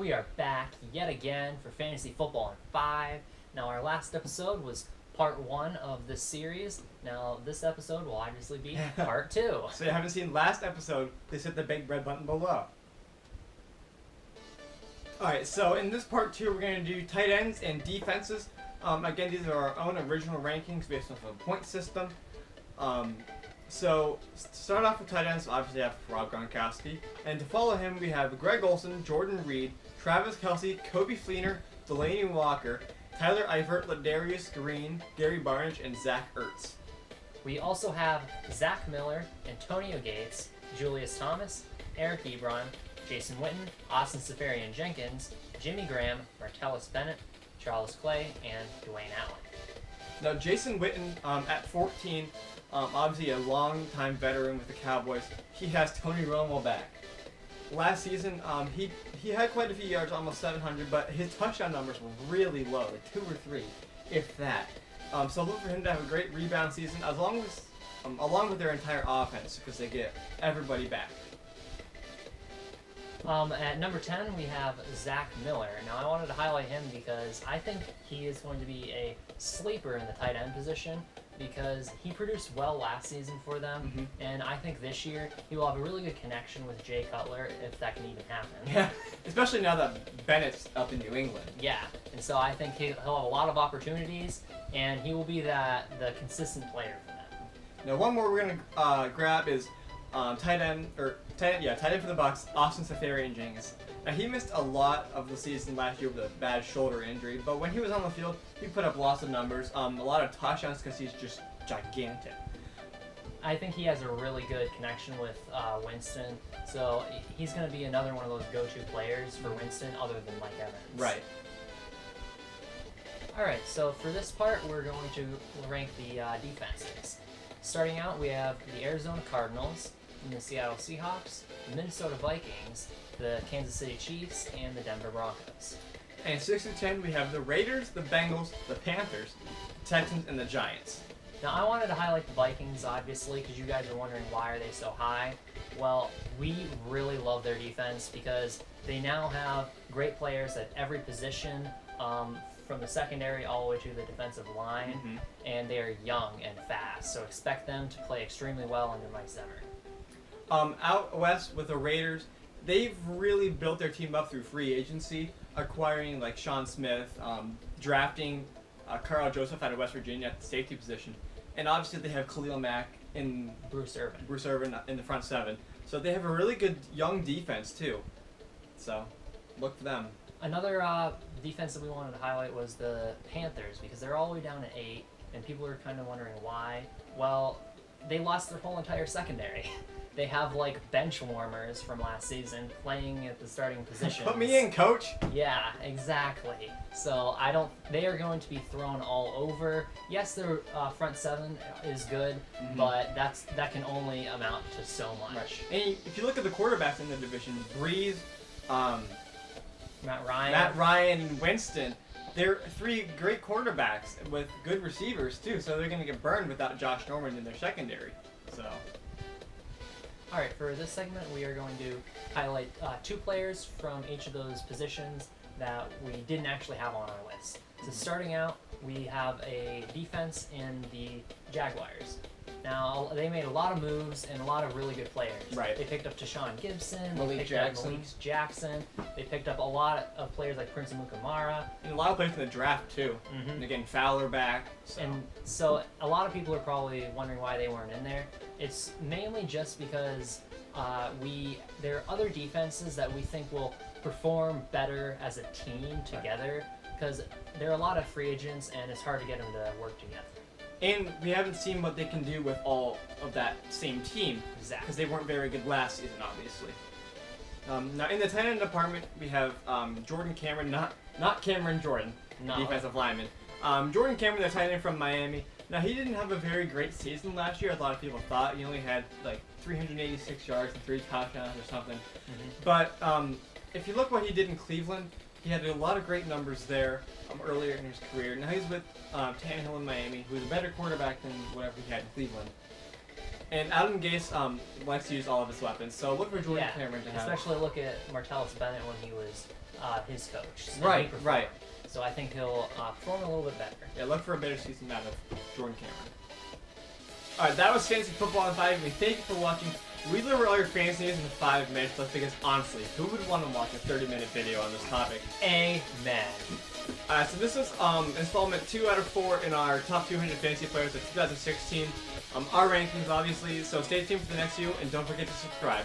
we are back yet again for Fantasy Football in 5. Now, our last episode was part 1 of this series. Now, this episode will obviously be part 2. So if you haven't seen last episode, please hit the big red button below. Alright, so in this part 2, we're going to do tight ends and defenses. Again, these are our own original rankings based off of a point system. So, to start off with tight ends, obviously I have Rob Gronkowski. And to follow him, we have Greg Olsen, Jordan Reed, Travis Kelce, Kobe Fleener, Delaney Walker, Tyler Eifert, Ladarius Green, Gary Barnidge, and Zach Ertz. We also have Zach Miller, Antonio Gates, Julius Thomas, Eric Ebron, Jason Witten, Austin Seferian-Jenkins, Jimmy Graham, Martellus Bennett, Charles Clay, and Dwayne Allen. Now, Jason Witten, at 14, obviously a long-time veteran with the Cowboys, he has Tony Romo back. Last season, he had quite a few yards, almost 700, but his touchdown numbers were really low, like 2 or 3, if that. So look for him to have a great rebound season, along with their entire offense, because they get everybody back. At number 10, we have Zach Miller. Now, I wanted to highlight him because I think he is going to be a sleeper in the tight end position because he produced well last season for them, and I think this year he will have a really good connection with Jay Cutler, if that can even happen. Yeah, especially now that Bennett's up in New England. Yeah, and so I think he'll have a lot of opportunities, and he will be the consistent player for them. Now, one more we're gonna grab is tight end for the Bucs, Austin Seferian-Jenkins. Now, he missed a lot of the season last year with a bad shoulder injury, but when he was on the field, he put up lots of numbers, a lot of touchdowns because he's just gigantic. I think he has a really good connection with Winston, so he's going to be another one of those go-to players for Winston other than Mike Evans. Right. Alright, so for this part, we're going to rank the defenses. Starting out, we have the Arizona Cardinals, the Seattle Seahawks, the Minnesota Vikings, the Kansas City Chiefs, and the Denver Broncos. And 6 to 10, we have the Raiders, the Bengals, the Panthers, the Texans, and the Giants. Now, I wanted to highlight the Vikings, obviously, because you guys are wondering why are they so high. Well, we really love their defense because they now have great players at every position, from the secondary all the way to the defensive line, and they are young and fast, so expect them to play extremely well under Mike Zimmer. Out west with the Raiders, they've really built their team up through free agency, acquiring like Sean Smith, drafting Carl Joseph out of West Virginia at the safety position, and obviously they have Khalil Mack and Bruce Irvin in the front seven. So they have a really good young defense too. So look for them. Another defense that we wanted to highlight was the Panthers because they're all the way down to 8, and people are kind of wondering why. Well, they lost their whole entire secondary. They have like bench warmers from last season playing at the starting positions. Put me in, coach. Yeah, exactly. So they are going to be thrown all over. Yes, their front seven is good, but that can only amount to so much. Right. And if you look at the quarterbacks in the division, Breeze, Matt Ryan, and Winston, they're 3 great quarterbacks with good receivers too. So they're going to get burned without Josh Norman in their secondary. So. Alright, for this segment we are going to highlight 2 players from each of those positions that we didn't actually have on our list. So starting out, we have a defense in the Jaguars. Now, they made a lot of moves and a lot of really good players. Right. They picked up Tashawn Gibson, Malik Jackson. They picked up a lot of players like Prince Amukamara. And a lot of players in the draft too. And they're getting Fowler back. And so a lot of people are probably wondering why they weren't in there. It's mainly just because there are other defenses that we think will perform better as a team together because there are a lot of free agents and it's hard to get them to work together. And we haven't seen what they can do with all of that same team. Exactly. Because they weren't very good last season, obviously. Now, in the tight end department, we have Jordan Cameron, not Cameron Jordan, defensive lineman. Jordan Cameron, the tight end from Miami. Now, he didn't have a very great season last year, as a lot of people thought. He only had like 386 yards and 3 touchdowns or something. But if you look what he did in Cleveland, he had a lot of great numbers there earlier in his career. Now he's with Tannehill in Miami, who's a better quarterback than whatever he had in Cleveland. And Adam Gase likes to use all of his weapons, so look for Jordan Yeah, Cameron to have. especially look at Martellus Bennett when he was his coach. and he Right, performed. right. So I think he'll perform a little bit better. Yeah, look for a better season out of Jordan Cameron. Alright, that was Fantasy Football in 5. We thank you for watching. We deliver all your fantasy news in 5 minutes, but because honestly, who would want to watch a 30-minute video on this topic? Amen. So this was installment 2 out of 4 in our top 200 fantasy players of 2016. Our rankings, obviously, so stay tuned for the next few, and don't forget to subscribe.